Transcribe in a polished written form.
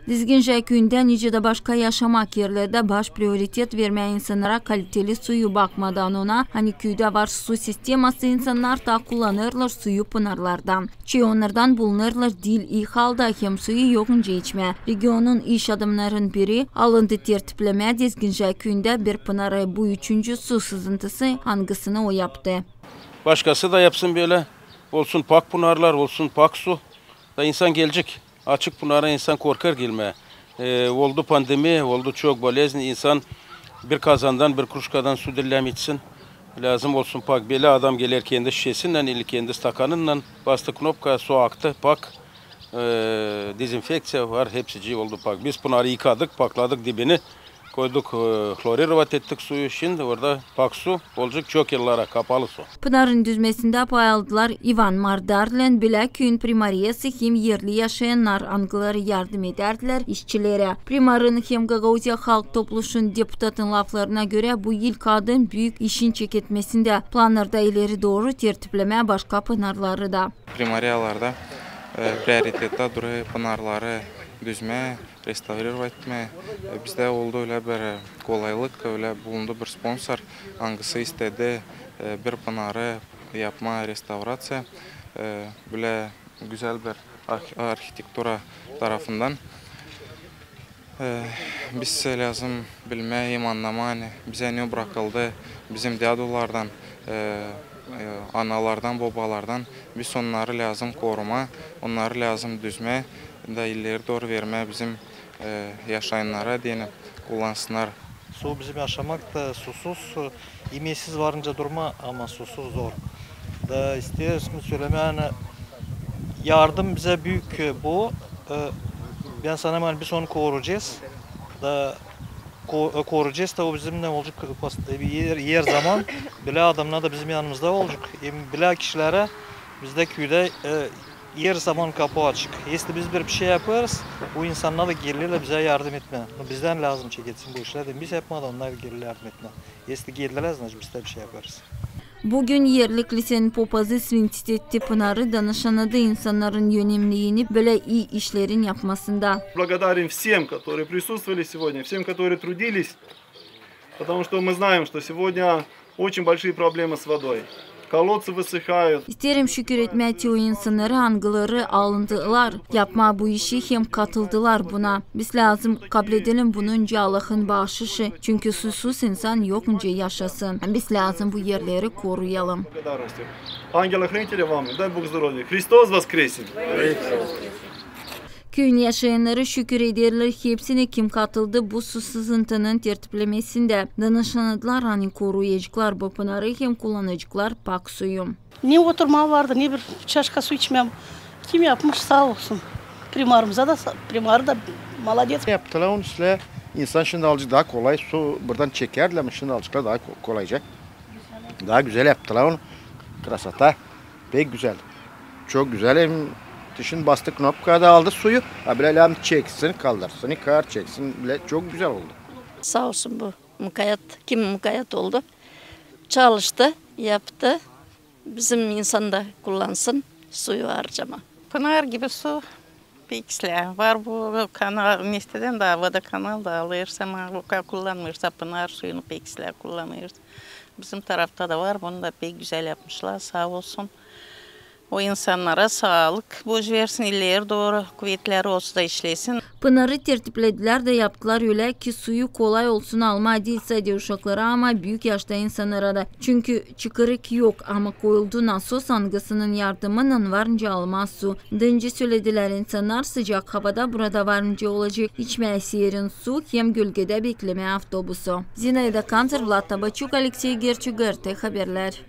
Dizgince köyünde Nice'de başka yaşamak yerlerde baş prioritet vermeyen insanlara kaliteli suyu bakmadan ona hani köyde var su sisteması insanlar da kullanırlar suyu pınarlardan. Ki onlardan bulunurlar dil iyi halda hem suyu yokunca içme. Regionun iş adamların biri alındı tertipleme Dizgince köyünde bir pınarı bu üçüncü su sızıntısı hangisini o yaptı. Başkası da yapsın böyle. Olsun pak pınarlar, olsun pak su. Da insan gelecek. Açık pınara insan korkar gelmeye. Oldu pandemi, oldu çok bolezn. İnsan bir kazandan, bir kruşkadan su dillem içsin. Lazım olsun pak. Böyle adam gelir kendi şişesinden, ili kendi stakanından. Bastı knopka, su aktı, pak. Dezenfeksiya var, hepsi oldu pak. Biz pınarı yıkadık, pakladık dibini. Koyduk, kloriravat ettik suyu. Şimdi orada pak su olacak çok yıllara, kapalı su. Pınarın düzmesinde pay aldılar Ivan Mardarlen bile köyün primariyası hem yerli yaşayanlar angıları yardım ederdiler işçilere. Primarın hem Gagauzya Halk Topluluğu'nun deputatın laflarına göre bu yıl kadın büyük işin çeketmesinde planlarda ileri doğru tertipleme başka pınarları da. Primariyalarda prioritette duruyor pınarları düzme, restaurer etme. Bizde oldu öyle bir kolaylık, öyle bulundu bir sponsor. Hangisi istedi bir pınarı yapma, restaurasyon. Böyle güzel bir arkitektura tarafından. Biz lazım bilmeyim anlama, hani bize ne bırakıldı, bizim dedolardan, analardan, babalardan biz onları lazım koruma, onları lazım düzme. Da ileri doğru verme bizim yaşayanlara diyelim kullansınlar. Su bizim yaşamak da susuz, yemeksiz varınca durma ama susuz zor. Da istiyorsun söyleme yani yardım bize büyük bu. Ben sana biz onu koruyacağız. Da koruyacağız da o bizim ne olacak yer zaman bile adamlar da bizim yanımızda olacak. Bile kişilere bizde köyde yer zaman kapı açık. Если biz bir şey yaparız, bu insanlar da gelirler bize yardım etme. Bizden lazım çeketsin bu işler. Biz yapmadan onlar gelir yardım etme. Если gelirler, biz de bir şey yaparız. Bugün yerlik lisenin popazı Svintitet'te Pınarı danışanadı insanların yönemliğini böyle iyi işlerin yapmasında. Благодарим всем, которые присутствовали сегодня, всем, которые трудились, потому что мы знаем, что сегодня очень большие проблемы с водой. Колодцы высыхают. İsterim şükür etmeye o insanları hangıları alındılar. Yapma bu işi hem katıldılar buna. Biz lazım kabul edelim bunun Allah'ın bağışışı. Çünkü susuz insan yokunca yaşasın. Biz lazım bu yerleri koruyalım. Ангела-хранителя вам, дай Бог здоровья. Христос воскресен. Köyün yaşayanları şükür ederler hepsine kim katıldı bu su sızıntının tertiplemesinde. Danışanadılar hani koruyacaklar bu pınarı hem kullanacaklar pak suyu. Ne oturma vardı ne bir çaşka su içmem. Kim yapmış sağ olsun. Primarımıza da primarı da maladet. Yaptılar onun üstüne insan şimdi alıcı daha kolay su buradan çekerler ama şimdi alıcılar daha kolayca. Daha güzel yaptılar onu. Krasata pek güzel. Çok güzel hem dışın bastı knopkada aldı suyu. Böyle çeksin kaldırsın, yıkar çeksin bile çok güzel oldu. Sağ olsun bu mukayyet, kim mukayyet oldu. Çalıştı, yaptı. Bizim insan da kullansın suyu harcama. Pınar gibi su pekisler var bu kanal nesteden de vodokanal da alırsa ama kullanmıyorsa pınar suyunu pekisler kullanıyoruz. Bizim tarafta da var bunu da pek güzel yapmışlar sağ olsun. O insanlara sağlık, boş versin ileri doğru kuvvetleri olsun da işlesin. Pınarı tertiplediler de yaptılar öyle ki suyu kolay olsun alma değil sadece uşaklara ama büyük yaşta insanlara da. Çünkü çıkırık yok ama koyuldu nasos angısının yardımının varınca almaz su. Dınca söylediler insanlar sıcak havada burada varınca olacak içmesi yerin su hem gölgede bekleme avtobusu. Zinaida Kanter, Vlad Tabachuk, Alexey Gerçuger, Haberler.